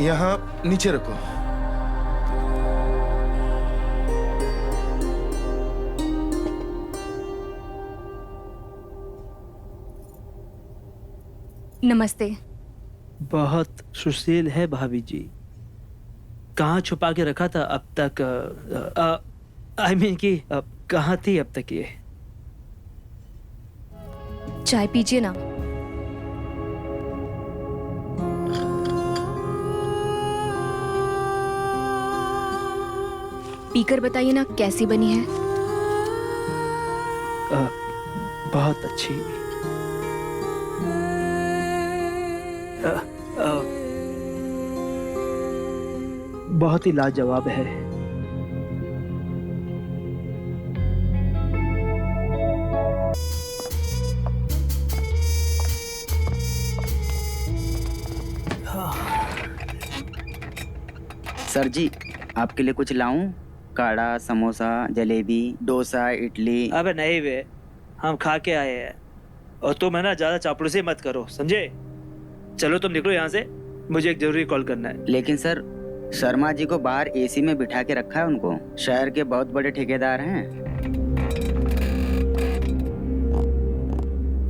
यहाँ नीचे रखो। नमस्ते। बहुत सुशील है भाभी जी। कहाँ छुपा के रखा था अब तक? आई मीन कि कहाँ थी अब तक ये? चाय पीजिए ना। पीकर बताइए ना कैसी बनी है। बहुत अच्छी। बहुत ही लाजवाब है। सर जी, आपके लिए कुछ लाऊं? काढ़ा, समोसा, जलेबी, डोसा, इडली। अबे नहीं वे, हम खा के आए हैं। और तुम है ना ज्यादा चापलूसी मत करो, समझे? चलो तुम निकलो यहाँ से, मुझे एक जरूरी कॉल करना है। लेकिन सर, शर्मा जी को बाहर एसी में बिठा के रखा है उनको। शहर के बहुत बड़े ठेकेदार हैं।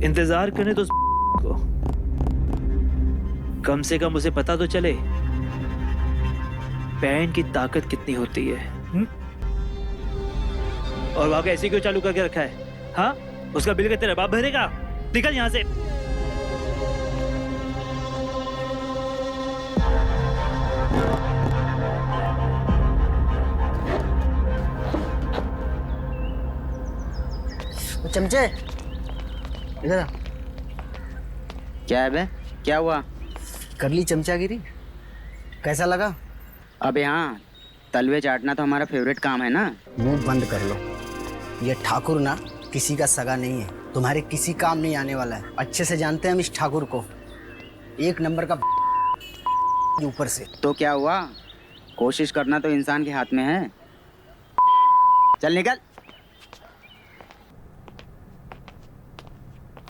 इंतजार करने तो को कम से कम उसे पता तो चले पैन की ताकत कितनी होती है। और वहां का एसी क्यों चालू करके रखा है? हाँ, उसका बिल का तेरा बाप भरेगा। निकल यहाँ से। चमचे इधर आ। क्या है बे? क्या हुआ? कर ली चमचागिरी? कैसा लगा? अब यहाँ तलवे चाटना तो हमारा फेवरेट काम है ना। मुंह बंद कर लो। ये ठाकुर ना किसी का सगा नहीं है, तुम्हारे किसी काम नहीं आने वाला है। अच्छे से जानते हैं हम इस ठाकुर को, एक नंबर का ऊपर से। तो क्या हुआ? कोशिश करना तो इंसान के हाथ में है। चल निकल।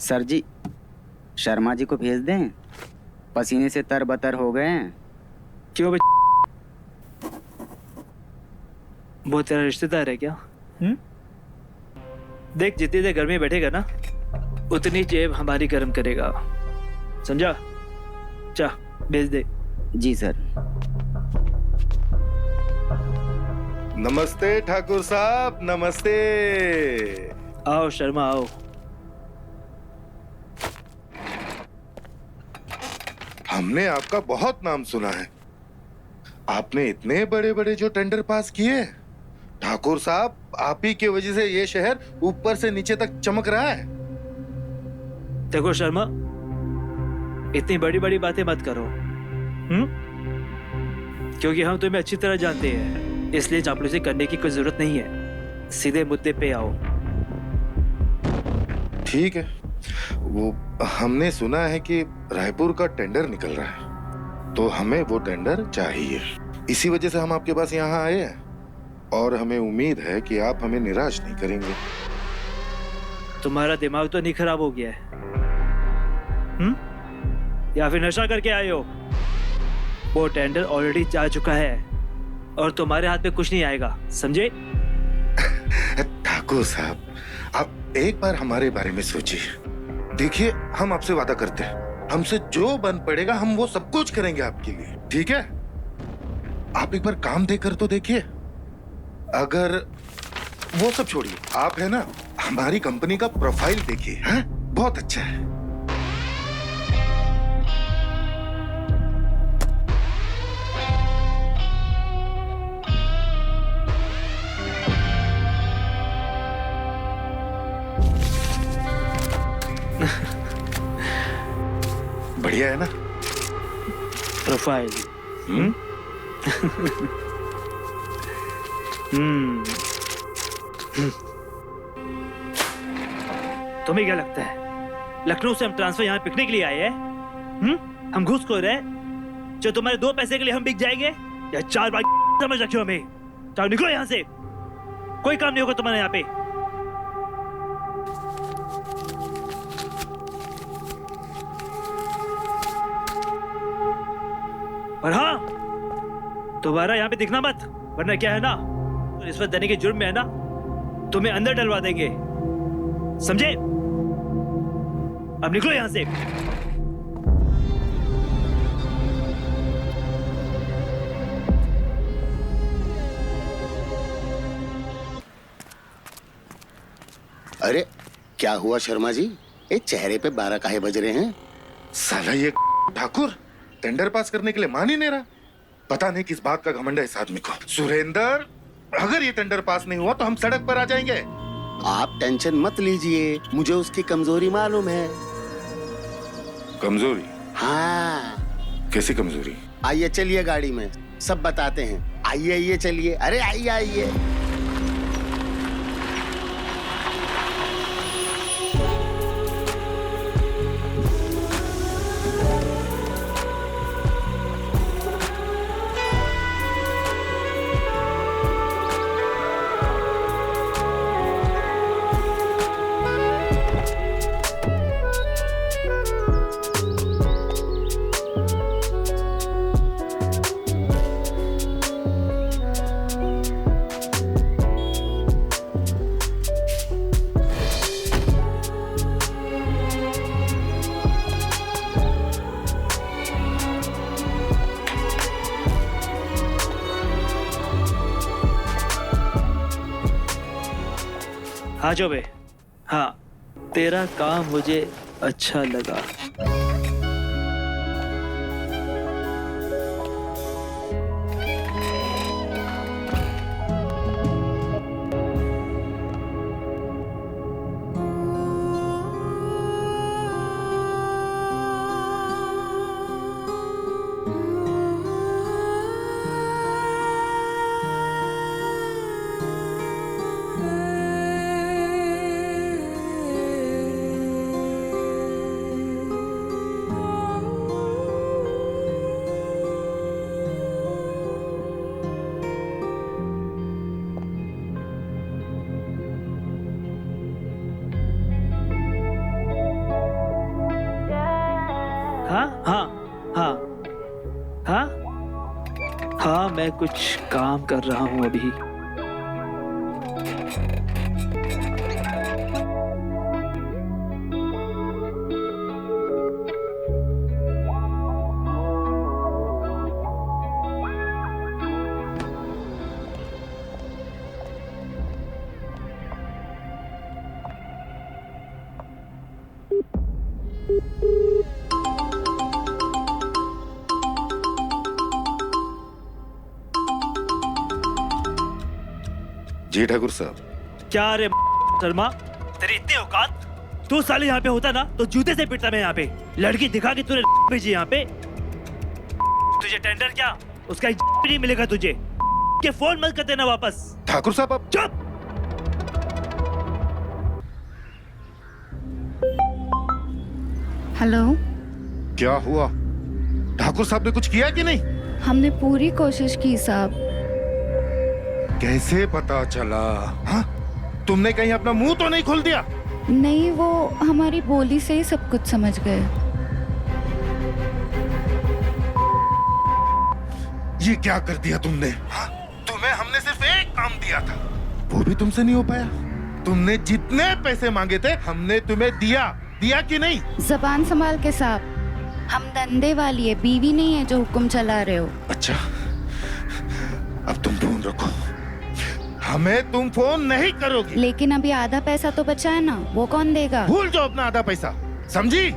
सर जी, शर्मा जी को भेज दें, पसीने से तरबतर हो गए हैं। क्यों बे? वो तेरा रिश्तेदार है क्या? देख, जितनी देर घर में बैठेगा ना, उतनी जेब हमारी गर्म करेगा, समझा? जा, भेज दे। जी सर। नमस्ते ठाकुर साहब, नमस्ते। आओ शर्मा, आओ। हमने आपका बहुत नाम सुना है। आपने इतने बड़े बड़े जो टेंडर पास किए। ठाकुर साहब, आप ही की वजह से ये शहर ऊपर से नीचे तक चमक रहा है। देखो शर्मा, इतनी बड़ी बड़ी बातें मत करो, क्योंकि हम तुम्हें अच्छी तरह जानते हैं, इसलिए चापलूसी करने की कोई जरूरत नहीं है। सीधे मुद्दे पे आओ। ठीक है, वो हमने सुना है कि रायपुर का टेंडर निकल रहा है, तो हमें वो टेंडर चाहिए। इसी वजह से हम आपके पास यहाँ आए हैं, और हमें उम्मीद है कि आप हमें निराश नहीं करेंगे। तुम्हारा दिमाग तो नहीं खराब हो गया है? या फिर नशा करके आए हो? वो टेंडर ऑलरेडी जा चुका है और तुम्हारे हाथ में कुछ नहीं आएगा, समझे? ठाकुर साहब, आप एक बार हमारे बारे में सोचिए। देखिए, हम आपसे वादा करते हैं, हमसे जो बन पड़ेगा हम वो सब कुछ करेंगे आपके लिए, ठीक है? आप एक बार काम देकर तो देखिए। अगर वो सब छोड़िए, आप है ना, हमारी कंपनी का प्रोफाइल देखिए, हैं? बहुत अच्छा है। बढ़िया है ना प्रोफाइल? तुम्हें क्या लगता है लखनऊ से हम ट्रांसफर यहाँ पिकने के लिए आए हैं? हम घूसखोर हैं जो तुम्हारे 2 पैसे के लिए हम बिक जाएंगे? या 4 बार समझ रखे हो हमें? चलो निकलो यहाँ से, कोई काम नहीं होगा तुम्हारे यहाँ पे। और हाँ, दोबारा यहाँ पे दिखना मत, वरना क्या है ना, तो रिश्वत देने के जुर्म में है ना, तुम्हें अंदर डलवा देंगे, समझे? अब निकलो यहाँ से। अरे क्या हुआ शर्मा जी, ये चेहरे पे 12 काहे बज रहे हैं? साला ये ठाकुर टेंडर पास करने के लिए मान ही नहीं रहा। पता नहीं किस बात का घमंड है इस आदमी को। सुरेंद्र, अगर ये टेंडर पास नहीं हुआ तो हम सड़क पर आ जाएंगे। आप टेंशन मत लीजिए, मुझे उसकी कमजोरी मालूम है। कमजोरी? हाँ। कैसी कमजोरी? आइए चलिए गाड़ी में, सब बताते हैं। आइए आइए चलिए, अरे आइए आइए। हाँ चौबे, हाँ, तेरा काम मुझे अच्छा लगा। हाँ हाँ हाँ हाँ हाँ, मैं कुछ काम कर रहा हूँ अभी। जी ठाकुर साहब। क्या रे शर्मा, तेरी इतनी औकात? तू साले यहाँ पे होता ना तो जूते से पिटता मैं यहाँ पे। लड़की दिखा के तूने भेजी यहाँ पे। तुझे टेंडर क्या, उसका एक भी नहीं मिलेगा तुझे। के फोन मत कर देना वापस। ठाकुर साहब आप चुप। हेलो, क्या हुआ? ठाकुर साहब ने कुछ किया कि नहीं? हमने पूरी कोशिश की साहब। कैसे पता चला? हाँ? तुमने कहीं अपना मुंह तो नहीं खोल दिया? नहीं, वो हमारी बोली से ही सब कुछ समझ गए। ये क्या कर दिया तुमने? हाँ? तुम्हें हमने सिर्फ एक काम दिया था, वो भी तुमसे नहीं हो पाया। तुमने जितने पैसे मांगे थे हमने तुम्हें दिया कि नहीं? जबान संभाल के साहब, हम धंधे वाली है, बीवी नहीं है जो हुक्म चला रहे हो। अच्छा, अब तुम फोन रखो, हमें तुम फोन नहीं करोगी। लेकिन अभी आधा पैसा तो बचा है ना, वो कौन देगा? भूल जाओ अपना आधा पैसा, समझी?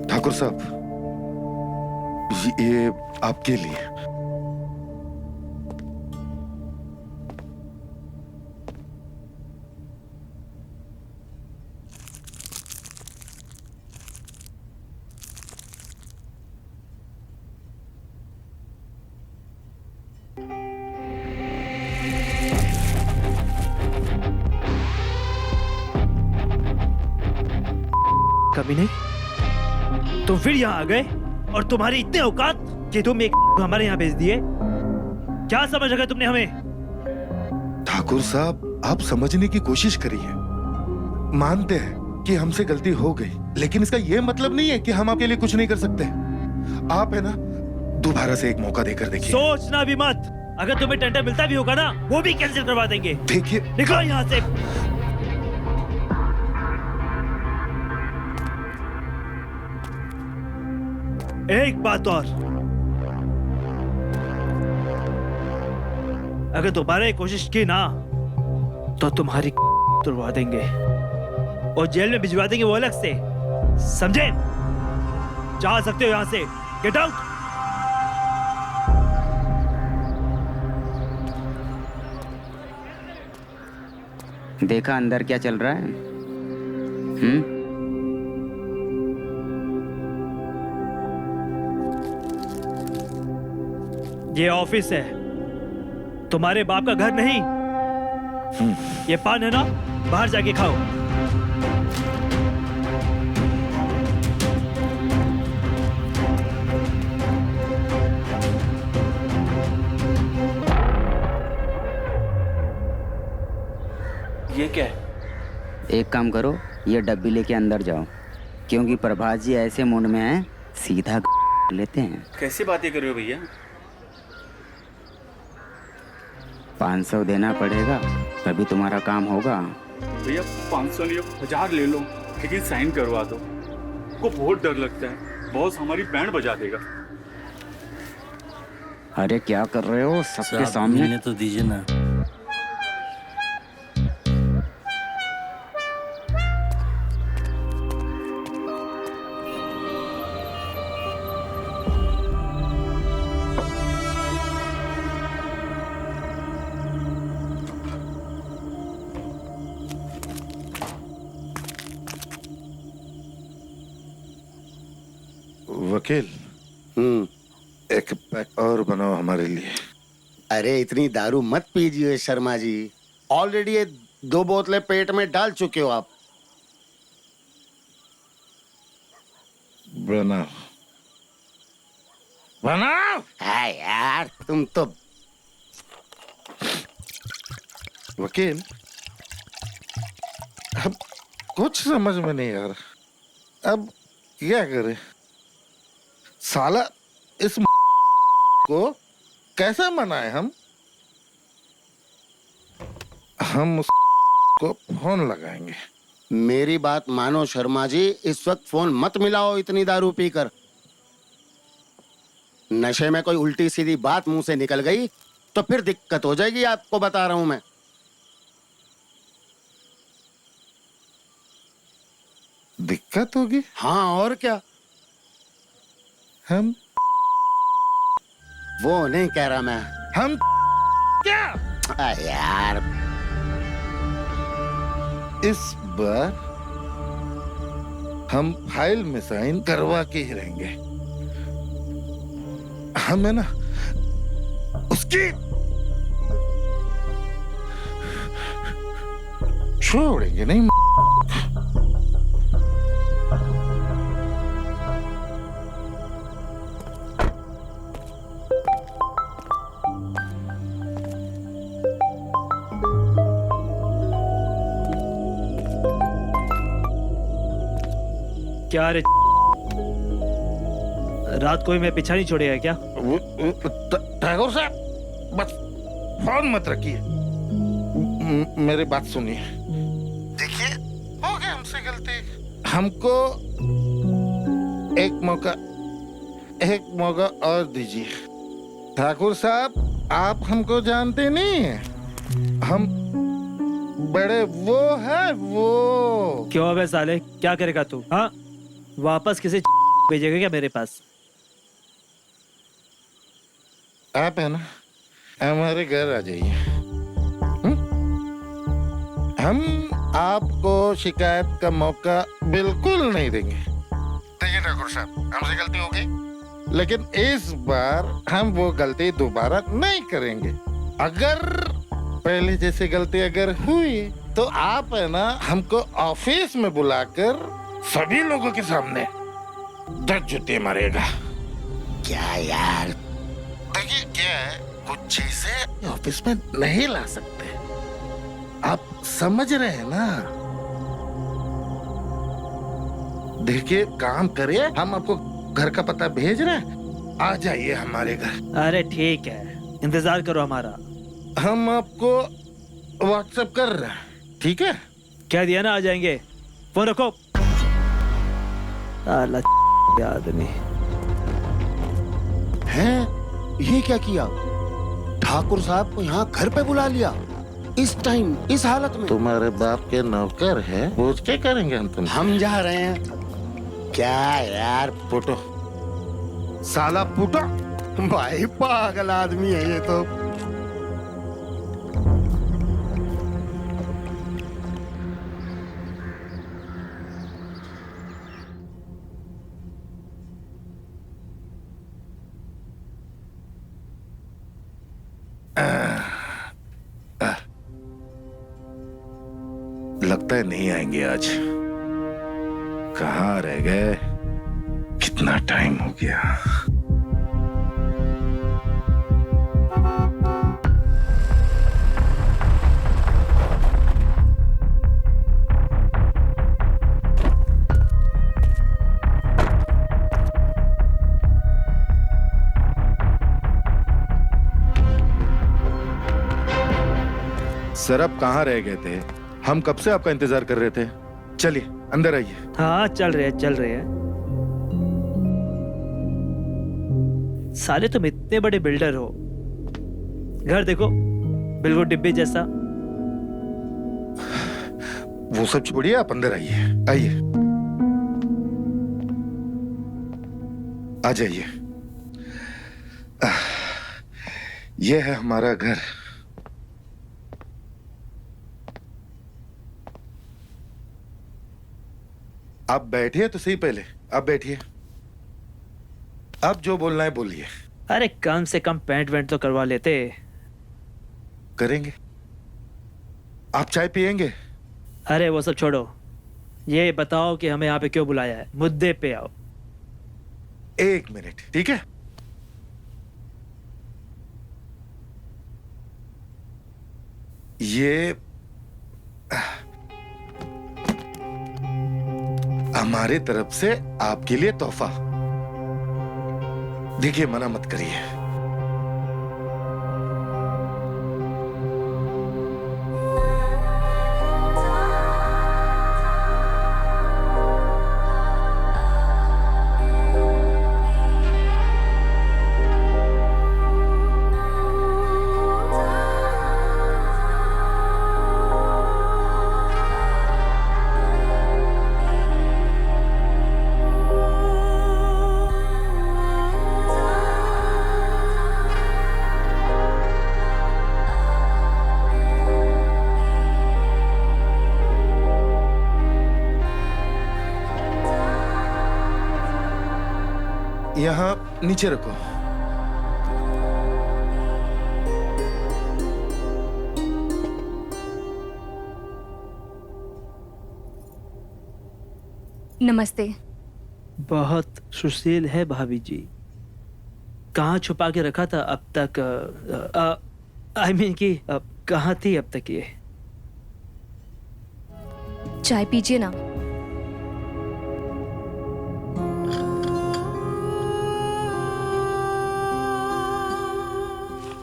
ठाकुर साहब, ये आपके लिए। कभी नहीं, तुम फिर यहाँ आ गए और तुम्हारी इतनी औकात कि तुम एक हमारे यहाँ भेज दिए। क्या समझ रखा तुमने हमें? ठाकुर साहब, आप समझने की कोशिश करिए। मानते हैं कि हमसे गलती हो गई, लेकिन इसका यह मतलब नहीं है कि हम आपके लिए कुछ नहीं कर सकते। आप है ना, दोबारा से एक मौका देकर देखिए। सोचना भी मत। अगर तुम्हें टेंडर मिलता भी होगा ना, वो भी कैंसिल करवा देंगे। देखिए, निकलो यहाँ से। एक बात और, अगर दोबारा ये कोशिश की ना तो तुम्हारी तुड़वा देंगे और जेल में भिजवा देंगे, वो अलग से, समझे? जा सकते हो यहाँ से। Get out. देखा अंदर क्या चल रहा है? ये ऑफिस है, तुम्हारे बाप का घर नहीं। ये पान है ना, बाहर जाके खाओ। ये क्या है? एक काम करो, ये डब्बी लेके अंदर जाओ, क्योंकि प्रभात जी ऐसे मूड में हैं, सीधा लेते हैं। कैसी बातें कर रहे हो भैया? 500 देना पड़ेगा, तभी तुम्हारा काम होगा। भैया 500 नहीं, 1000 ले लो, लेकिन साइन करवा दो। को बहुत डर लगता है, बॉस हमारी बैंड बजा देगा। अरे क्या कर रहे हो सबके सामने? तो दीजिए ना। वकील, एक पैक और बनाओ हमारे लिए। अरे इतनी दारू मत पीजिए शर्मा जी, ऑलरेडी ये 2 बोतलें पेट में डाल चुके हो आप। बनाओ बनाओ। है यार, तुम तो। वकील, अब कुछ समझ में नहीं आ रहा, अब क्या करें? साला इस को कैसे मनाए हम उस को फोन लगाएंगे। मेरी बात मानो शर्मा जी, इस वक्त फोन मत मिलाओ इतनी दारू पीकर। नशे में कोई उल्टी सीधी बात मुंह से निकल गई तो फिर दिक्कत हो जाएगी, आपको बता रहा हूं मैं। दिक्कत होगी? हाँ और क्या। हम वो नहीं कह रहा मैं। हम क्या? यार इस बार हम फाइल में साइन करवा के ही रहेंगे। हमें ना उसकी छोड़ेंगे नहीं। क्या रे, रात को ही मैं पीछा नहीं छोड़ेगा क्या? ठाकुर साहब, बस फोन मत रखिए, मेरी बात सुनिए। देखिए, हो गया हमसे गलती, हमको एक मौका और दीजिए। ठाकुर साहब, आप हमको जानते नहीं हैं, हम बड़े वो है वो। क्यों बे साले, क्या करेगा तू? हाँ, वापस किसी भेजेगा क्या मेरे पास? आप है ना, हमारे घर आ जाइए। हम आपको शिकायत का मौका बिल्कुल नहीं देंगे। देखिए ठाकुर साहब, हमसे गलती हो गई, लेकिन इस बार हम वो गलती दोबारा नहीं करेंगे। अगर पहले जैसे गलती अगर हुई तो आप है ना, हमको ऑफिस में बुलाकर सभी लोगों के सामने 10 जूते मारेगा। क्या यार? देखिए क्या है, कुछ चीजें ऑफिस में नहीं ला सकते। आप समझ रहे हैं ना? देखिए काम करिए, हम आपको घर का पता भेज रहे हैं, आ जाइए हमारे घर। अरे ठीक है, इंतजार करो हमारा। हम आपको व्हाट्सएप कर रहे हैं, ठीक है? कह दिया ना आ जाएंगे। फोन रखो। साला आदमी। हैं? ये क्या किया? ठाकुर साहब को यहाँ घर पे बुला लिया इस टाइम, इस हालत में। तुम्हारे बाप के नौकर है, पूछ के करेंगे हम जा रहे हैं। क्या यार पुटो, साला पुटो भाई, पागल आदमी है ये तो। लगता है नहीं आएंगे आज। कहाँ रह गए? कितना टाइम हो गया। सर आप कहाँ रह गए थे? हम कब से आपका इंतजार कर रहे थे। चलिए अंदर आइए। हाँ चल रहे हैं, चल रहे हैं। साले तुम इतने बड़े बिल्डर हो, घर देखो बिल्कुल डिब्बे जैसा। वो सब छोड़िए, आप अंदर आइए। आइए, आ जाइए। यह है हमारा घर। आप बैठिए तो सही, पहले आप बैठिए। अब जो बोलना है बोलिए। अरे कम से कम पेंट वेंट तो करवा लेते। करेंगे। आप चाय पियेंगे? अरे वो सब छोड़ो, ये बताओ कि हमें यहाँ पे क्यों बुलाया है। मुद्दे पे आओ। 1 मिनट, ठीक है? ये हमारे तरफ से आपके लिए तोहफा। देखिए मना मत करिए। यहाँ नीचे रखो। नमस्ते। बहुत सुशील है भाभी जी। कहाँ छुपा के रखा था अब तक? आई मीन कि कहाँ थी अब तक ये? चाय पीजिए ना।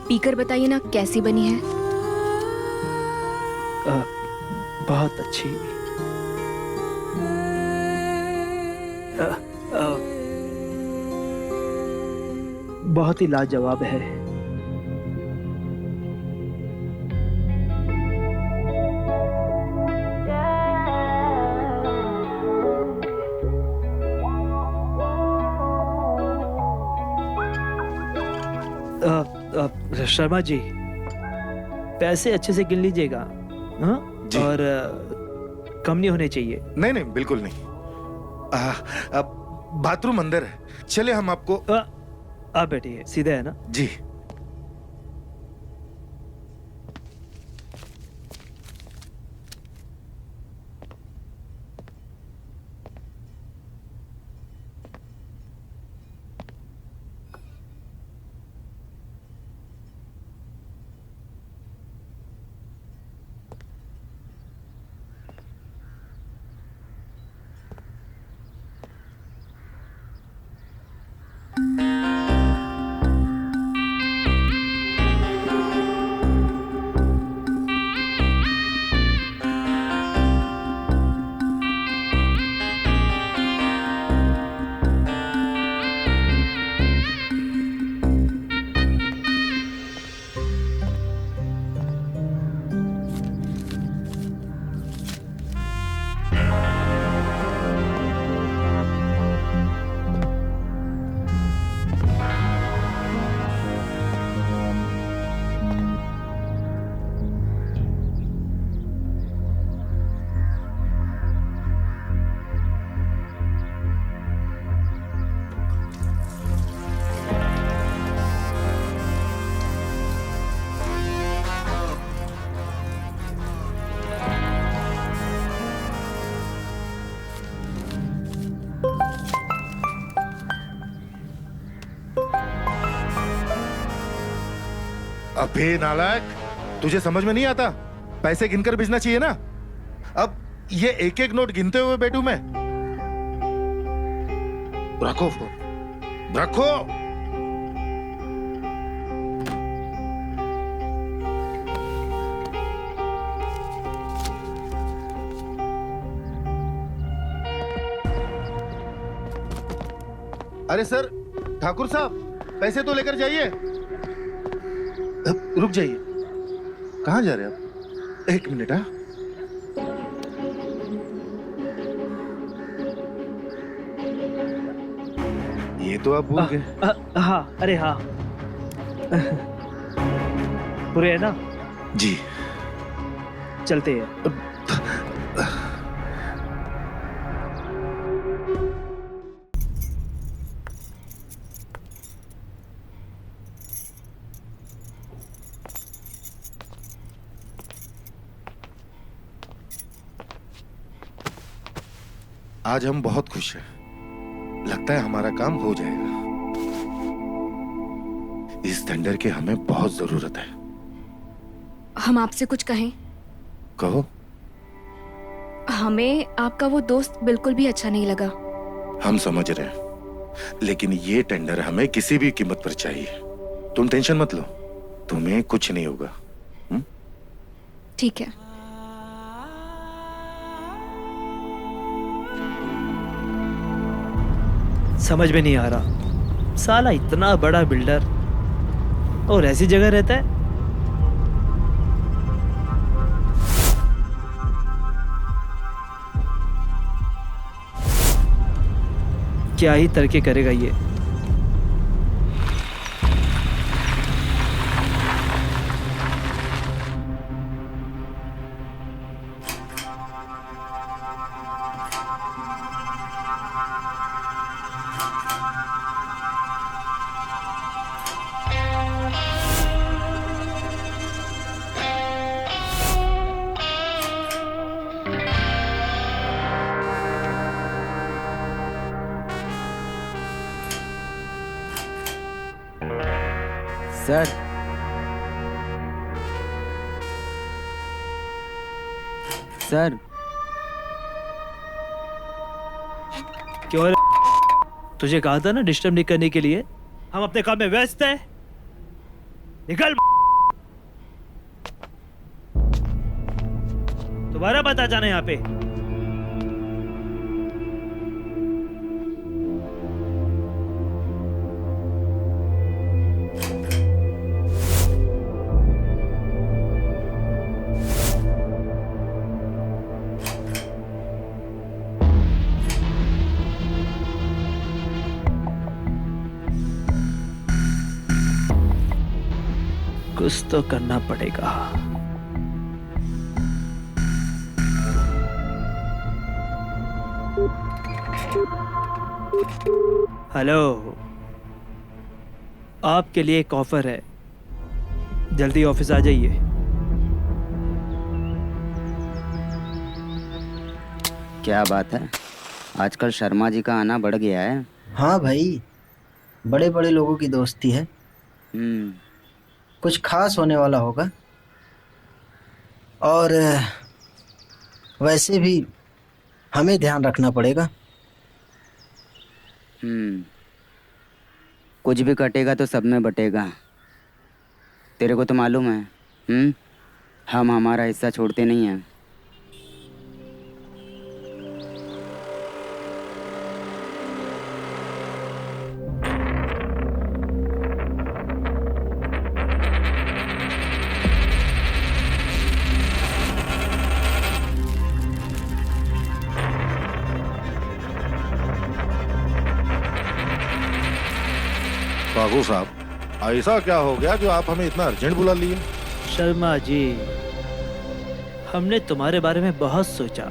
पीकर बताइए ना कैसी बनी है। बहुत अच्छी। बहुत ही लाजवाब है। शर्मा जी, पैसे अच्छे से गिन लीजिएगा। हाँ? जी। और कम नहीं होने चाहिए। नहीं नहीं, बिल्कुल नहीं। अब बाथरूम अंदर है, चले हम आपको। आप बैठिए, सीधा है ना? जी। अबे नालायक, तुझे समझ में नहीं आता? पैसे गिनकर भेजना चाहिए ना। अब ये एक एक नोट गिनते हुए बैठूं मैं? रखो फोन, रखो। अरे सर, ठाकुर साहब, पैसे तो लेकर जाइए। रुक जाइए, कहाँ जा रहे हैं आप? एक मिनट। हाँ, ये तो आप भूल गए। हाँ, अरे हाँ। पूरे है ना? जी, चलते हैं। आज हम बहुत खुश हैं। लगता है हमारा काम हो जाएगा। इस टेंडर की हमें बहुत जरूरत है। हम आपसे कुछ कहें? कहो। हमें आपका वो दोस्त बिल्कुल भी अच्छा नहीं लगा। हम समझ रहे हैं, लेकिन ये टेंडर हमें किसी भी कीमत पर चाहिए। तुम टेंशन मत लो, तुम्हें कुछ नहीं होगा। ठीक है। समझ में नहीं आ रहा, साला इतना बड़ा बिल्डर और ऐसी जगह रहता है। क्या ही तरक्की करेगा ये। सर, सर, क्यों? तुझे कहा था ना डिस्टर्ब नहीं करने के लिए। हम अपने काम में व्यस्त हैं। निकल। दोबारा मत आ जाना यहाँ पे। कुछ तो करना पड़ेगा। हेलो, आपके लिए एक ऑफर है, जल्दी ऑफिस आ जाइए। क्या बात है, आजकल शर्मा जी का आना बढ़ गया है। हाँ भाई, बड़े बड़े लोगों की दोस्ती है। कुछ खास होने वाला होगा। और वैसे भी हमें ध्यान रखना पड़ेगा। कुछ भी कटेगा तो सब में बटेगा। तेरे को तो मालूम है, हम हमारा हिस्सा छोड़ते नहीं हैं। ठाकुर साहब, ऐसा क्या हो गया जो आप हमें इतना अर्जेंट बुला लिए? शर्मा जी, हमने तुम्हारे बारे में बहुत सोचा।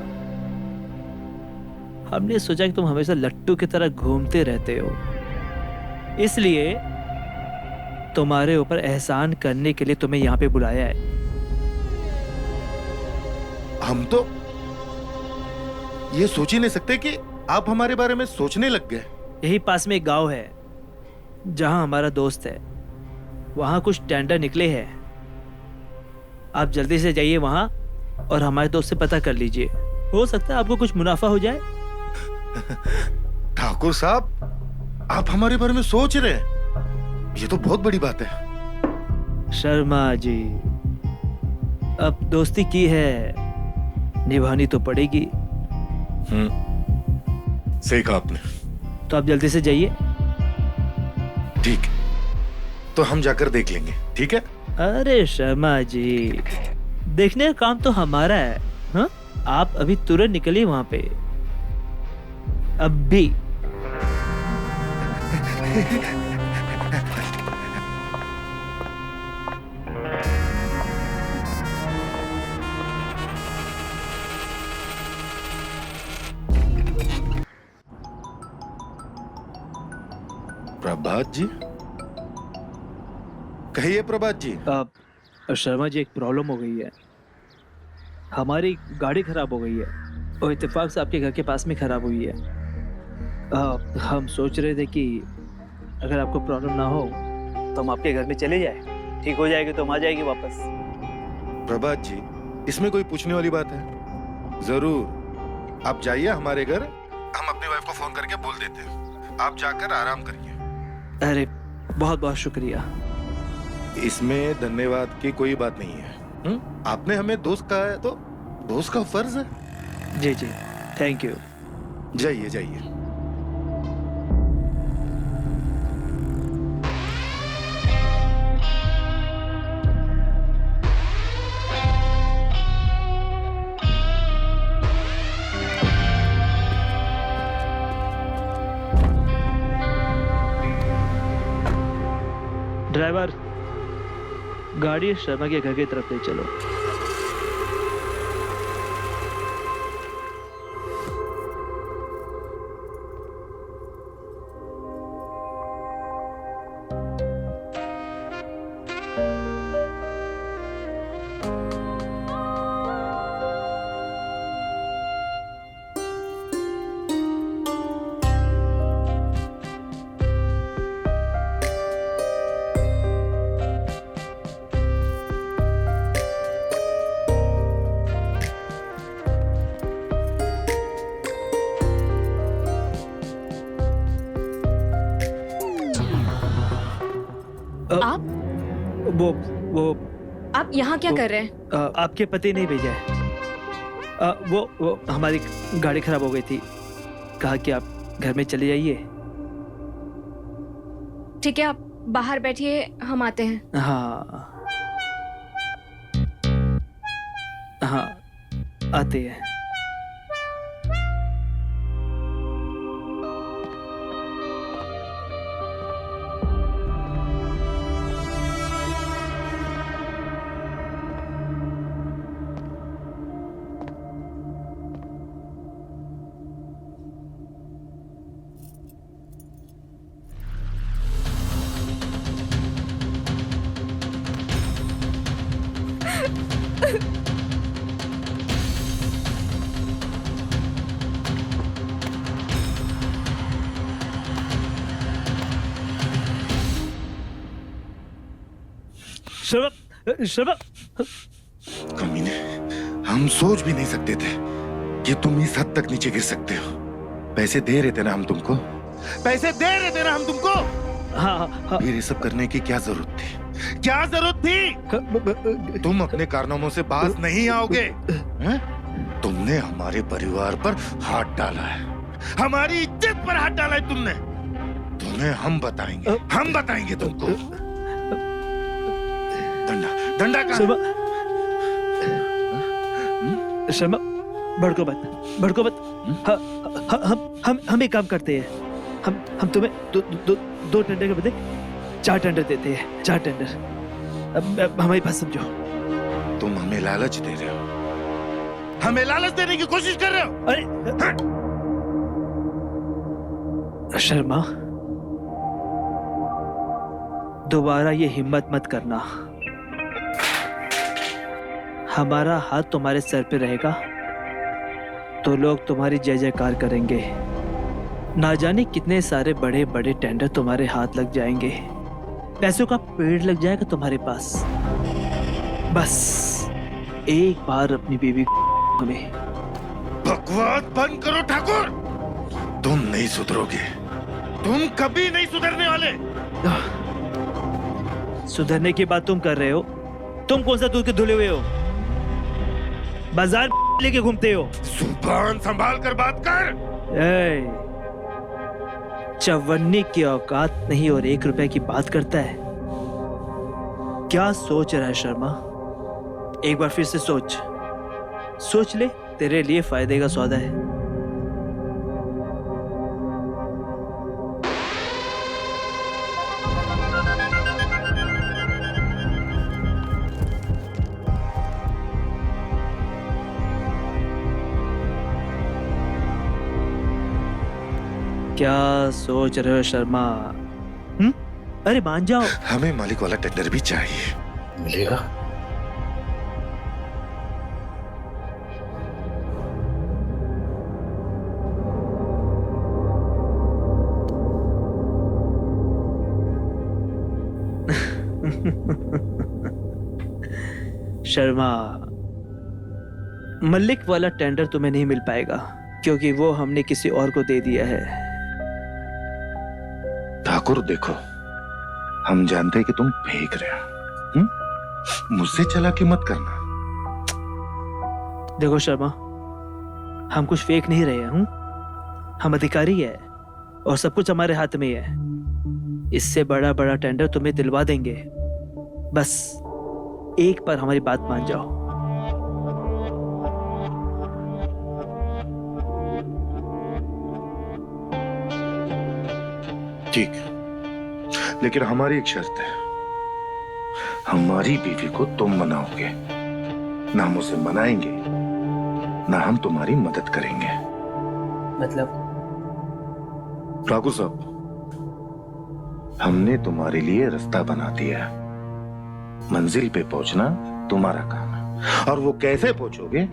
हमने सोचा कि तुम हमेशा लट्टू की तरह घूमते रहते हो, इसलिए तुम्हारे ऊपर एहसान करने के लिए तुम्हें यहाँ पे बुलाया है। हम तो ये सोच ही नहीं सकते कि आप हमारे बारे में सोचने लग गए। यही पास में एक गांव है जहां हमारा दोस्त है, वहां कुछ टेंडर निकले हैं। आप जल्दी से जाइए वहां और हमारे दोस्त से पता कर लीजिए, हो सकता है आपको कुछ मुनाफा हो जाए। ठाकुर साहब, आप हमारे बारे में सोच रहे हैं, ये तो बहुत बड़ी बात है। शर्मा जी, अब दोस्ती की है, निभानी तो पड़ेगी। सही कहा आपने। तो आप जल्दी से जाइए। ठीक, तो हम जाकर देख लेंगे, ठीक है? अरे शर्मा जी, देखने का काम तो हमारा है। हाँ, आप अभी तुरंत निकलिए वहां पे, अब भी। प्रभात जी, कहिए प्रभात जी। शर्मा जी, एक प्रॉब्लम हो गई है। हमारी गाड़ी खराब हो गई है और इत्तेफाक से आपके घर के पास में खराब हुई है। हम सोच रहे थे कि अगर आपको प्रॉब्लम ना हो तो हम आपके घर में चले जाए, ठीक हो जाएगी तो हम आ जाएंगे वापस। प्रभात जी, इसमें कोई पूछने वाली बात है? जरूर, आप जाइए हमारे घर, हम अपनी वाइफ को फोन करके बोल देते हैं। आप जाकर आराम करिए। अरे बहुत बहुत शुक्रिया। इसमें धन्यवाद की कोई बात नहीं है। आपने हमें दोस्त कहा है तो दोस्त का फर्ज है। जी जी, थैंक यू। जाइए जाइए। ड्राइवर, गाड़ी शर्मा के घर की तरफ ले चलो। आप वो आप यहाँ क्या कर रहे हैं? आपके पति नहीं भेजा है। वो हमारी गाड़ी खराब हो गई थी, कहा कि आप घर में चले जाइए। ठीक है, आप बाहर बैठिए, हम आते हैं। हाँ हाँ, आते हैं। शर्मा, कमीने, हम सोच भी नहीं सकते थे कि तुम इस हद तक नीचे गिर सकते हो। पैसे दे रहे थे ना हम तुमको, पैसे दे रहे थे ना हम तुमको। हाँ हाँ फिर ये सब करने की क्या जरूरत थी? क्या जरूरत थी? तुम अपने कारनामों से बाज नहीं आओगे। हैं? तुमने हमारे परिवार पर हाथ डाला है, हमारी इज्जत पर हाथ डाला है तुमने। तुम्हें हम बताएंगे तुमको। डंडा डंडा कहाँ? शर्मा भड़को मत। हम एक काम करते हैं, हम तुम्हें दो टेंडर के बदले 4 टेंडर देते हैं। 4 टेंडर। अब हमारी बात समझो। तुम हमें लालच दे रहे हो, हमें लालच देने की कोशिश कर रहे हो। अरे शर्मा, दोबारा ये हिम्मत मत करना। हमारा हाथ तुम्हारे सर पे रहेगा तो लोग तुम्हारी जय जयकार करेंगे। ना जाने कितने सारे बड़े बड़े टेंडर तुम्हारे हाथ लग जाएंगे, पैसों का पेड़ लग जाएगा तुम्हारे पास। बस एक बार अपनी बीवी को हमें। बकवास बंद करो ठाकुर, तुम नहीं सुधरोगे, तुम कभी नहीं सुधरने वाले। सुधरने की बात तुम कर रहे हो? तुम कौन सा दूध के धुले हुए हो? बाजार लेके घूमते हो। जुबान संभाल कर बात कर। चवन्नी की औकात नहीं और 1 रुपए की बात करता है। क्या सोच रहा है शर्मा? एक बार फिर से सोच ले, तेरे लिए फायदे का सौदा है। क्या सोच रहे हो शर्मा? अरे मान जाओ। हमें मालिक वाला टेंडर भी चाहिए। मिलेगा? शर्मा, मलिक वाला टेंडर तुम्हें नहीं मिल पाएगा क्योंकि वो हमने किसी और को दे दिया है। ठाकुर देखो, हम जानते हैं कि तुम फेंक रहे हो, मुझसे चालाकी मत करना। देखो शर्मा, हम कुछ फेंक नहीं रहे हैं। हम अधिकारी है और सब कुछ हमारे हाथ में है। इससे बड़ा बड़ा टेंडर तुम्हें दिलवा देंगे, बस एक बार हमारी बात मान जाओ। ठीक है, लेकिन हमारी एक शर्त है, हमारी बीवी को तुम मनाओगे, ना हम उसे मनाएंगे ना हम तुम्हारी मदद करेंगे। मतलब? ठाकुर साहब, हमने तुम्हारे लिए रास्ता बना दिया है। मंजिल पे पहुंचना तुम्हारा काम है, और वो कैसे पहुंचोगे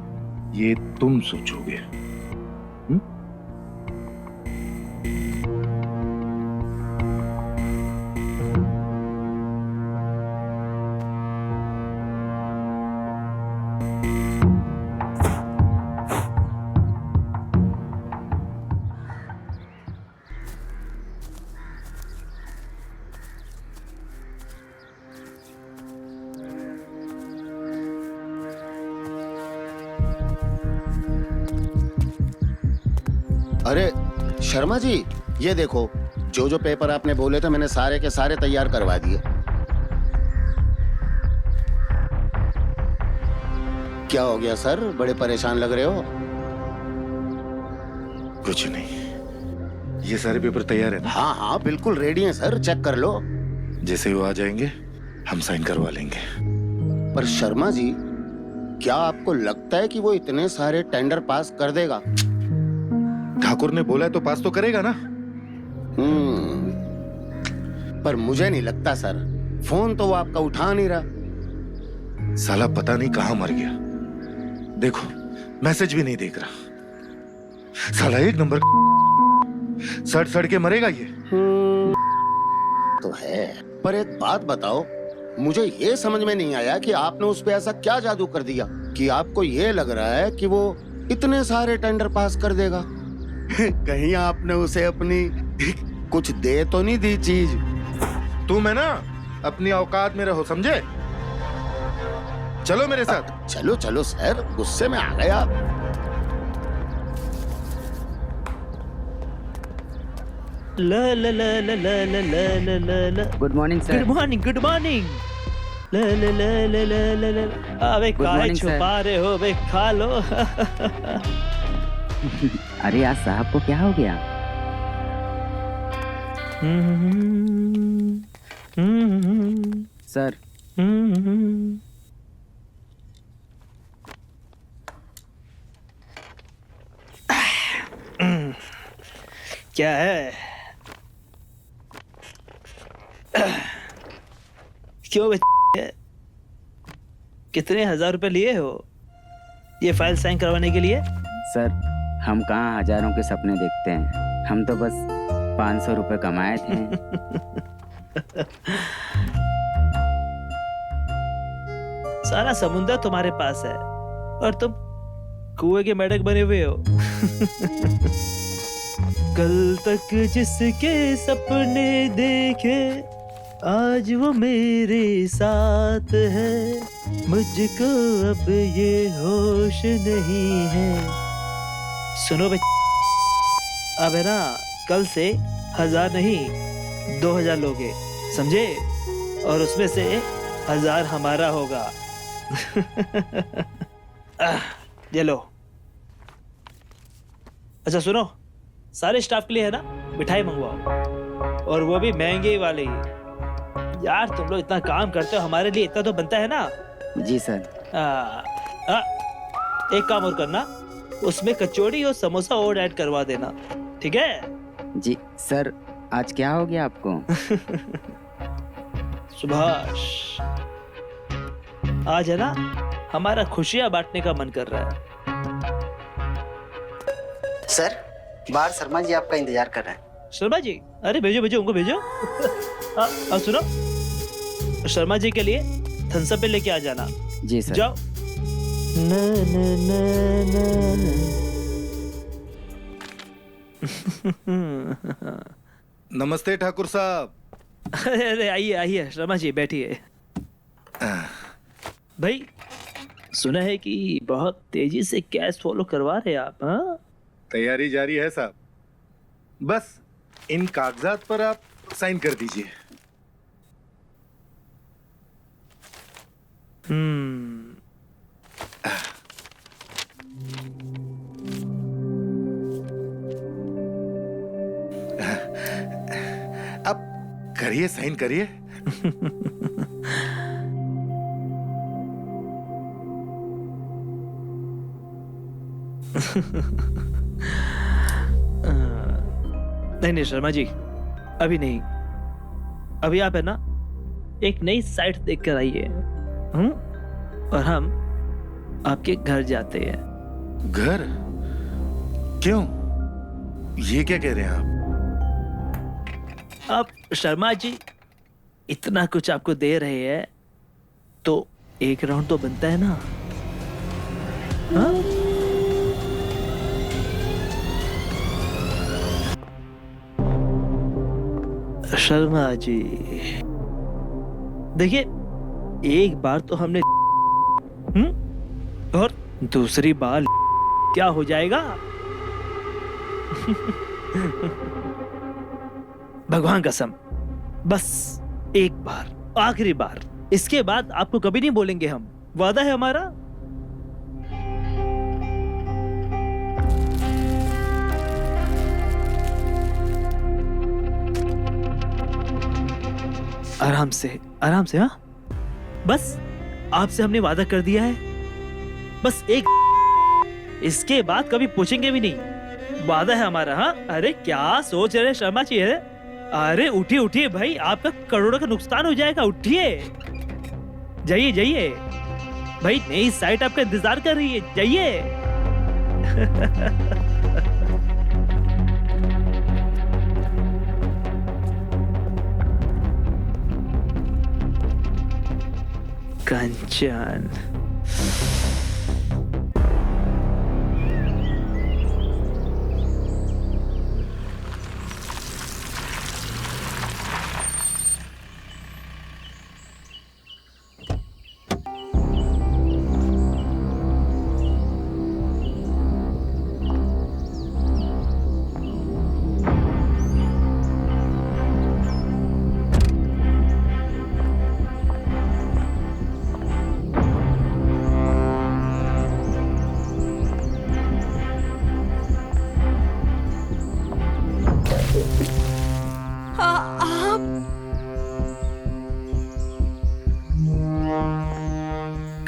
ये तुम सोचोगे। अरे शर्मा जी, ये देखो, जो जो पेपर आपने बोले थे मैंने सारे के सारे तैयार करवा दिए। क्या हो गया सर, बड़े परेशान लग रहे हो? कुछ नहीं, ये सारे पेपर तैयार है ना? हाँ हाँ बिल्कुल रेडी हैं सर, चेक कर लो। जैसे वो आ जाएंगे हम साइन करवा लेंगे। पर शर्मा जी, क्या आपको लगता है कि वो इतने सारे टेंडर पास कर देगा? ठाकुर ने बोला है तो पास तो करेगा ना। पर मुझे नहीं लगता सर, फोन तो वो आपका उठा नहीं रहा। साला पता नहीं कहां मर गया, देखो मैसेज भी नहीं देख रहा। साला एक नंबर सड़ के मरेगा ये। तो है, पर एक बात बताओ, मुझे ये समझ में नहीं आया कि आपने उस पे ऐसा क्या जादू कर दिया कि आपको ये लग रहा है कि वो इतने सारे टेंडर पास कर देगा। कहीं आपने उसे अपनी कुछ दे तो नहीं दी चीज? तुम है ना अपनी औकात में रहो, समझे? चलो मेरे साथ। चलो चलो सर, गुस्से में आ गए आप। ला ला ला ला ला ला ला ला ला ला। Good morning sir. Good morning, good morning. ला ला ला ला ला ला ला। अबे Good काहे morning, छुपा रहे हो बे, खा लो। अरे आज साहब को क्या हो गया? सर क्या है? क्यों बे? कितने 1000 रुपए लिए हो ये फाइल साइन करवाने के लिए? सर हम कहाँ हजारों के सपने देखते हैं, हम तो बस 500 रुपए कमाए थे। सारा समुंदर तुम्हारे पास है और तुम कुएं के मेढक बने हुए हो। कल तक जिसके सपने देखे आज वो मेरे साथ है, मुझको अब ये होश नहीं है। सुनो बच्चे, अब है ना कल से 1000 नहीं 2000 लोगे, समझे? और उसमें से 1000 हमारा होगा। ये लो। अच्छा सुनो, सारे स्टाफ के लिए है ना मिठाई मंगवाओ, और वो भी महंगे वाली। यार तुम लोग इतना काम करते हो, हमारे लिए इतना तो बनता है ना। जी सर। एक काम और करना, उसमें कचौड़ी और समोसा और ऐड करवा देना, ठीक है? जी सर। आज क्या हो गया आपको? सुभाष, आज है ना हमारा खुशियां बांटने का मन कर रहा है। सर बाहर शर्मा जी आपका इंतजार कर रहे हैं। शर्मा जी? अरे भेजो भेजो, उनको भेजो। सुनो, शर्मा जी के लिए थम्स अप लेके आ जाना। जी सर। जाओ। न, न, न, न। नमस्ते ठाकुर साहब। अरे आइए आइए शर्मा जी, बैठिए। भाई सुना है कि बहुत तेजी से कैश फॉलो करवा रहे आप, हाँ? तैयारी जारी है साहब, बस इन कागजात पर आप साइन कर दीजिए। अब करिए, साइन करिए। नहीं नहीं शर्मा जी, अभी नहीं। अभी आप है ना एक नई साइट देख कर आइए, और हम आपके घर जाते हैं। घर? क्यों? ये क्या कह रहे हैं आप? शर्मा जी इतना कुछ आपको दे रहे हैं तो एक राउंड तो बनता है ना, हाँ? शर्मा जी देखिए, एक बार तो हमने और दूसरी बार क्या हो जाएगा? भगवान कसम, बस एक बार, आखिरी बार, इसके बाद आपको कभी नहीं बोलेंगे हम, वादा है हमारा। आराम से, आराम से, हाँ? बस आपसे हमने वादा कर दिया है, बस एक, इसके बाद कभी पूछेंगे भी नहीं, वादा है हमारा, हाँ? अरे क्या सोच रहे शर्मा जी है? अरे उठिए उठिए भाई, आपका करोड़ों का नुकसान हो जाएगा, उठिए, जाइए जाइए भाई, नई साइट आपका इंतजार कर रही है, जाइए। कंचन,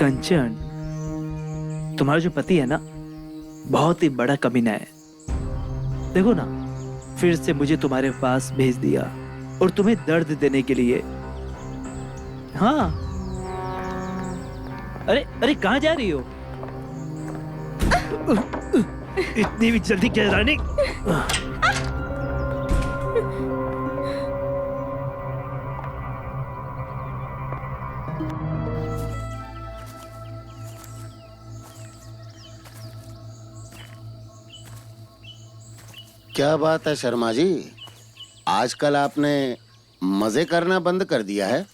कंचन, तुम्हारा जो पति है ना, बहुत ही बड़ा कमीना है। देखो ना, फिर से मुझे तुम्हारे पास भेज दिया और तुम्हें दर्द देने के लिए। हाँ, अरे अरे कहाँ जा रही हो? इतनी भी जल्दी क्या रानी? क्या बात है शर्मा जी, आजकल आपने मजे करना बंद कर दिया है।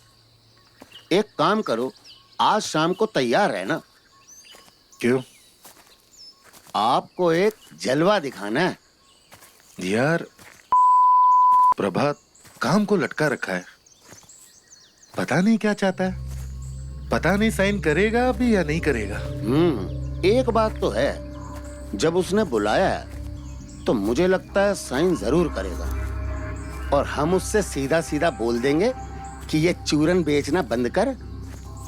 एक काम करो, आज शाम को तैयार रहना। क्यों आपको एक जलवा दिखाना है। यार? प्रभात काम को लटका रखा है, पता नहीं क्या चाहता है। पता नहीं साइन करेगा अभी या नहीं करेगा। एक बात तो है, जब उसने बुलाया है तो मुझे लगता है साइन जरूर करेगा। और हम उससे सीधा सीधा बोल देंगे कि ये चूरन बेचना बंद कर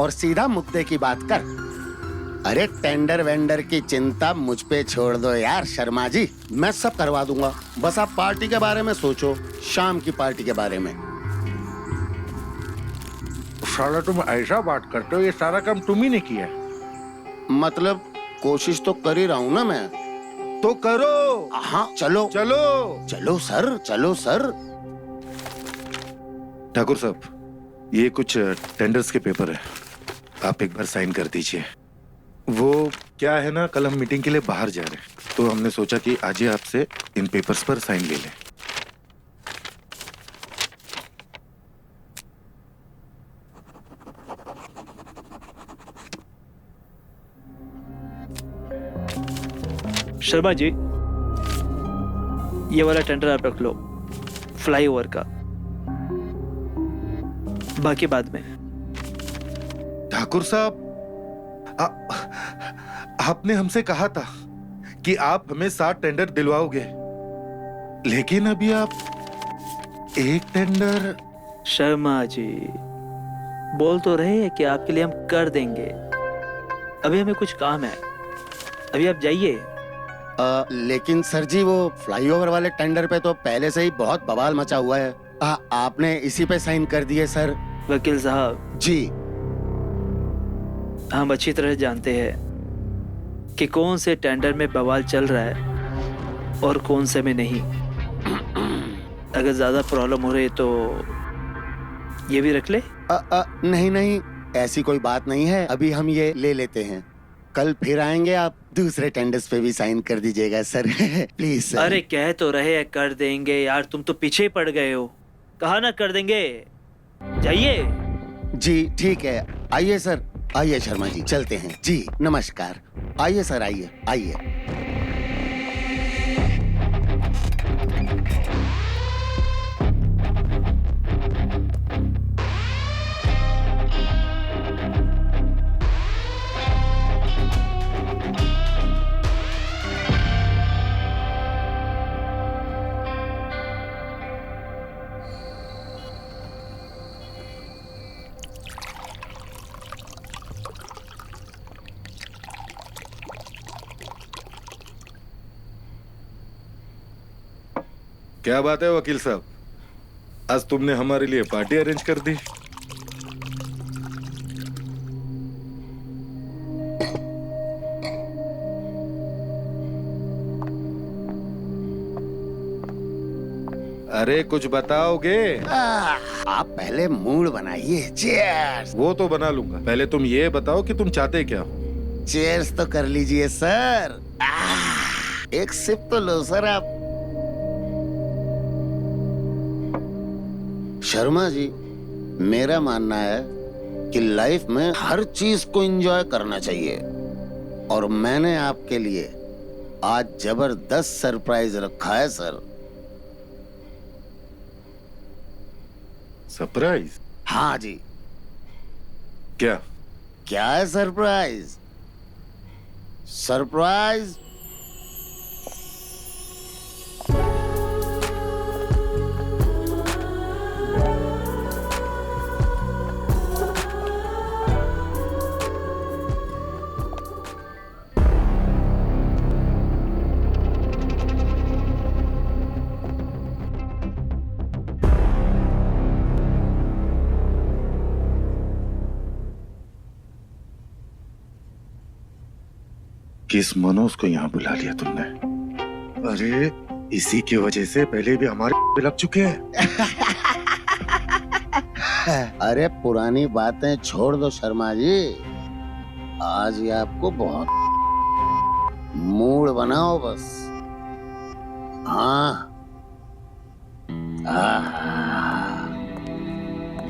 और सीधा मुद्दे की बात कर। अरे टेंडर वेंडर की चिंता मुझ पे छोड़ दो यार शर्मा जी, मैं सब करवा दूंगा। बस आप पार्टी के बारे में सोचो, शाम की पार्टी के बारे में। साला तुम ऐसा बात करते हो, ये सारा काम तुम ही ने किया। मतलब कोशिश तो कर ही रहा हूँ ना मैं। तो करो। हाँ चलो चलो चलो सर, चलो सर। ठाकुर साहब, ये कुछ टेंडर्स के पेपर है, आप एक बार साइन कर दीजिए। वो क्या है ना, कल हम मीटिंग के लिए बाहर जा रहे हैं, तो हमने सोचा कि आज ही आपसे इन पेपर्स पर साइन ले लें। शर्मा जी, ये वाला टेंडर आप रख लो, फ्लाईओवर का, बाकी बाद में। ठाकुर साहब, आपने हमसे कहा था कि आप हमें 7 टेंडर दिलवाओगे, लेकिन अभी आप एक टेंडर। शर्मा जी, बोल तो रहे हैं कि आपके लिए हम कर देंगे। अभी हमें कुछ काम है, अभी आप जाइए। लेकिन सर जी, वो फ्लाईओवर वाले टेंडर पे तो पहले से ही बहुत बवाल मचा हुआ है। आपने इसी पे साइन कर दिए सर। वकील साहब जी, हम अच्छी तरह जानते हैं कि कौन से टेंडर में बवाल चल रहा है और कौन से में नहीं। अगर ज्यादा प्रॉब्लम हो रही है तो ये भी रख ले। नहीं नहीं, ऐसी कोई बात नहीं है, अभी हम ये ले लेते हैं। कल फिर आएंगे, आप दूसरे टेंडर्स पे भी साइन कर दीजिएगा सर। Please sir. अरे कह तो रहे हैं कर देंगे यार, तुम तो पीछे ही पड़ गए हो। कहा ना कर देंगे, जाइए। जी ठीक है, आइए सर, आइए शर्मा जी, चलते हैं जी। नमस्कार, आइए सर, आइए आइए। क्या बात है वकील साहब, आज तुमने हमारे लिए पार्टी अरेंज कर दी। अरे कुछ बताओगे? आप पहले मूड बनाइए। चीयर्स। वो तो बना लूंगा, पहले तुम ये बताओ कि तुम चाहते क्या हो। चीयर्स तो कर लीजिए सर। एक सिप तो लो सर आप। शर्मा जी, मेरा मानना है कि लाइफ में हर चीज को एंजॉय करना चाहिए, और मैंने आपके लिए आज जबरदस्त सरप्राइज रखा है सर। सरप्राइज? हाँ जी। क्या? क्या है सरप्राइज? सरप्राइज किस मनोज को यहाँ बुला लिया तुमने? अरे इसी की वजह से पहले भी हमारे लग चुके हैं। अरे पुरानी बातें छोड़ दो शर्मा जी, आज ये आपको बहुत मूड बनाओ बस। हाँ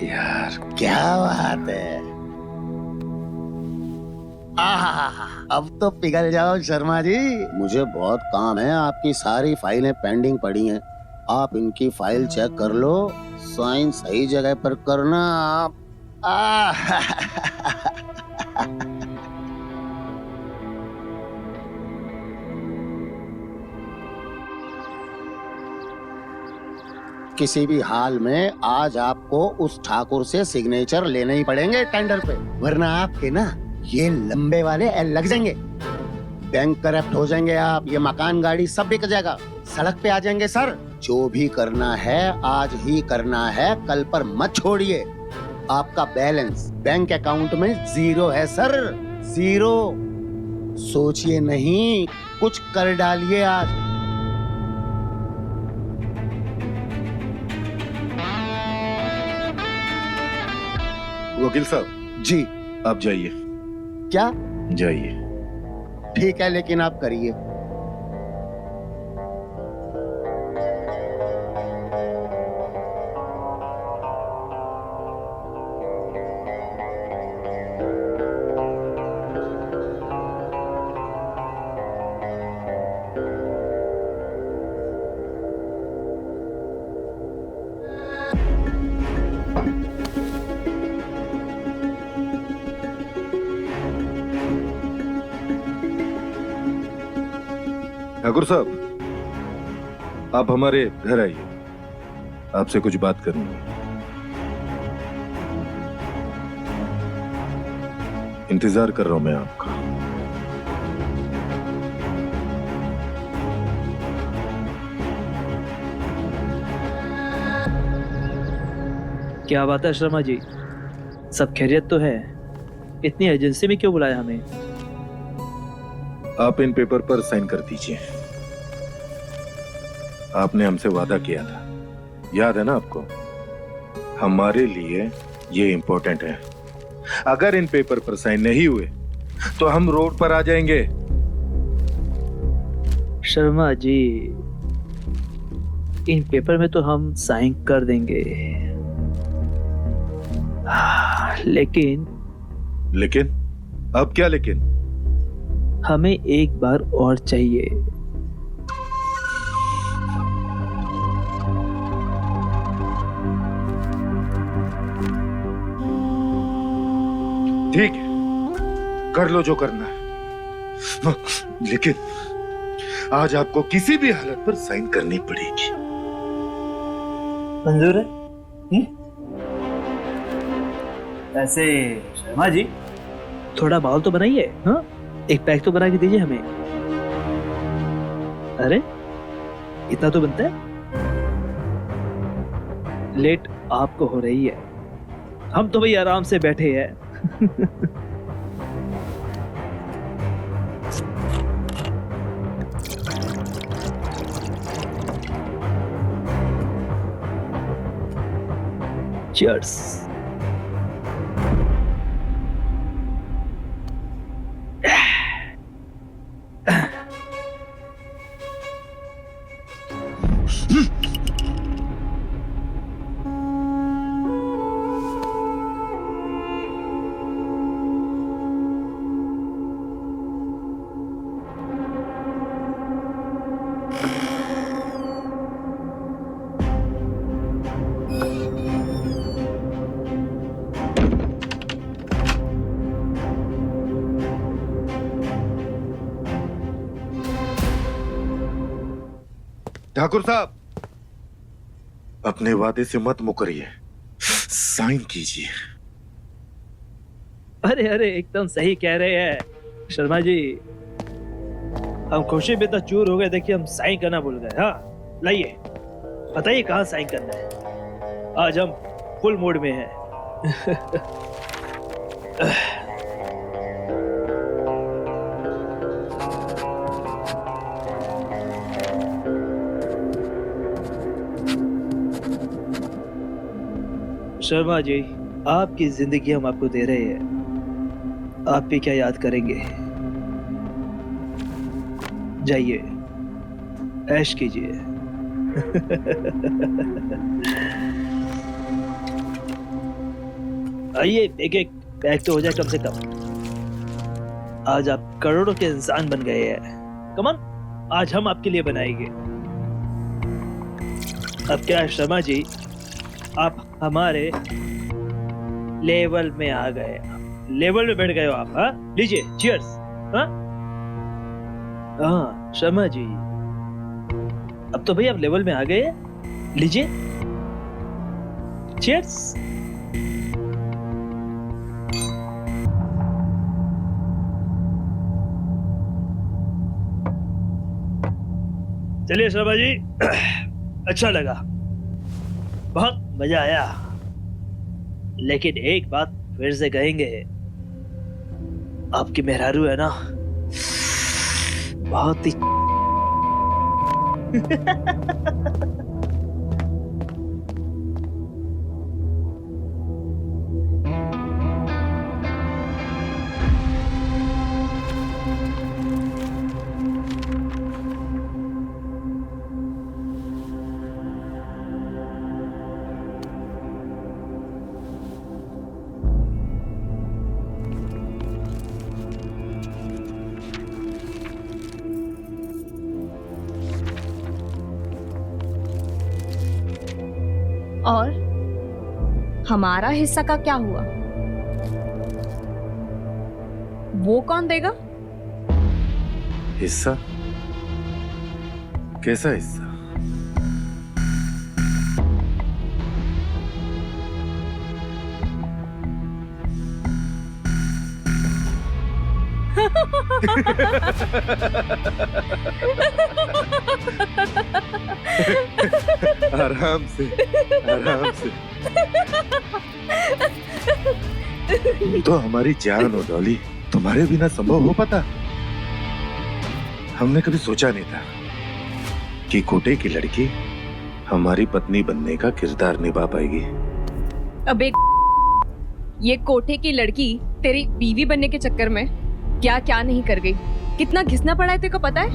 यार क्या बात है। अब तो पिघल जाओ शर्मा जी। मुझे बहुत काम है, आपकी सारी फाइलें पेंडिंग पड़ी हैं। आप इनकी फाइल चेक कर लो, साइन सही जगह पर करना आप। किसी भी हाल में आज आपको उस ठाकुर से सिग्नेचर लेने ही पड़ेंगे टेंडर पे, वरना आपके ना ये लंबे वाले एल लग जाएंगे, बैंक करप्ट हो जाएंगे आप, ये मकान गाड़ी सब बिक जाएगा, सड़क पे आ जाएंगे सर। जो भी करना है आज ही करना है, कल पर मत छोड़िए। आपका बैलेंस बैंक अकाउंट में 0 है सर, 0। सोचिए नहीं, कुछ कर डालिए आज। वकील साहब जी आप जाइए, क्या? जाइए। ठीक है, लेकिन आप करिए। ठाकुर साहब आप हमारे घर आइए, आपसे कुछ बात करनी है। इंतजार कर रहा हूं मैं आपका। क्या बात है शर्मा जी, सब खैरियत तो है? इतनी एजेंसी में क्यों बुलाया हमें? आप इन पेपर पर साइन कर दीजिए। आपने हमसे वादा किया था, याद है ना आपको? हमारे लिए ये इंपॉर्टेंट है। अगर इन पेपर पर साइन नहीं हुए तो हम रोड पर आ जाएंगे। शर्मा जी, इन पेपर में तो हम साइन कर देंगे, लेकिन अब क्या लेकिन? हमें एक बार और चाहिए। ठीक है, कर लो जो करना है, लेकिन आज आपको किसी भी हालत पर साइन करनी पड़ेगी। मंजूर है? ऐसे शर्मा जी थोड़ा माहौल तो बनाइए। हाँ, एक पैक तो बना के दीजिए हमें। अरे इतना तो बनता है। लेट आपको हो रही है, हम तो भाई आराम से बैठे हैं। Cheers. ठाकुर साहब अपने वादे से मत मुकरिए, साइन कीजिए। अरे अरे एकदम सही कह रहे हैं शर्मा जी, हम खुशी में तो चूर हो गए, देखिए हम साइन करना भूल गए। हाँ लाइए, बताइए कहाँ साइन करना है। आज हम फुल मूड में हैं। शर्मा जी, आपकी जिंदगी हम आपको दे रहे हैं, आप भी क्या याद करेंगे। जाइए, ऐश कीजिए। आइए, एक एक पैक तो हो जाए कम से कम। आज आप करोड़ों के इंसान बन गए हैं। कमान, आज हम आपके लिए बनाएंगे। अब क्या शर्मा जी, आप हमारे लेवल में आ गए, लेवल में बैठ गए हो आप। हाँ, लीजिए, चीयर्स। हाँ हाँ शर्मा जी, अब तो भाई आप लेवल में आ गए, लीजिए, चीयर्स। चलिए शर्मा जी, अच्छा लगा, बहुत मजा आया, लेकिन एक बात फिर से कहेंगे, आपकी मेहरारू है ना, बहुत ही और हमारा हिस्सा का क्या हुआ? वो कौन देगा? हिस्सा? कैसा हिस्सा? आराम से, आराम से। तुम तो हमारी जान हो डॉली, तुम्हारे बिना संभव हो पाता? हमने कभी सोचा नहीं था कि कोटे की लड़की हमारी पत्नी बनने का किरदार निभा पाएगी। अबे ये कोठे की लड़की तेरी बीवी बनने के चक्कर में क्या क्या नहीं कर गई, कितना घिसना पड़ा है तेरे को पता है?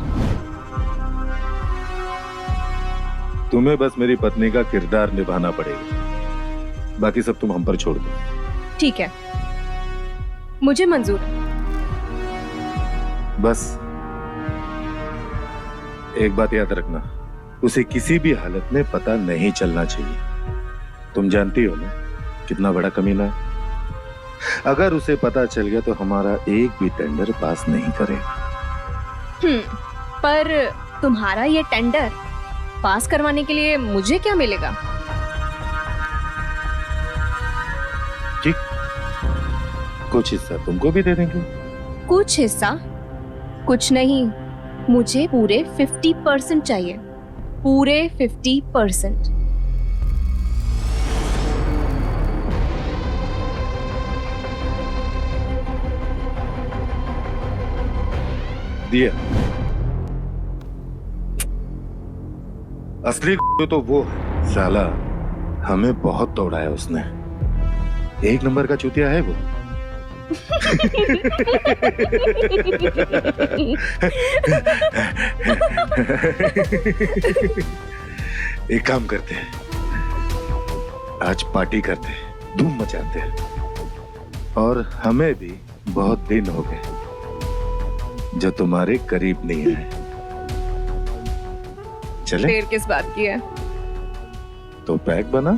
तुम्हें बस मेरी पत्नी का किरदार निभाना पड़ेगा, बाकी सब तुम हम पर छोड़ दो। ठीक है, मुझे मंजूर है। बस एक बात याद रखना, उसे किसी भी हालत में पता नहीं चलना चाहिए। तुम जानती हो ना कितना बड़ा कमीना है। अगर उसे पता चल गया तो हमारा एक भी टेंडर पास नहीं करेगा। पर तुम्हारा ये टेंडर पास करवाने के लिए मुझे क्या मिलेगा? ठीक, कुछ हिस्सा तुमको भी दे देंगे। कुछ हिस्सा? कुछ नहीं, मुझे पूरे 50% चाहिए, पूरे 50%। दिया। असली तो वो है साला, हमें बहुत दौड़ाया उसने। एक नंबर का चूतिया है वो। एक काम करते हैं, आज पार्टी करते हैं, धूम मचाते हैं। और हमें भी बहुत दिन हो गए जो तुम्हारे करीब नहीं आए। चले? देर किस बात की है? तो पैक बना।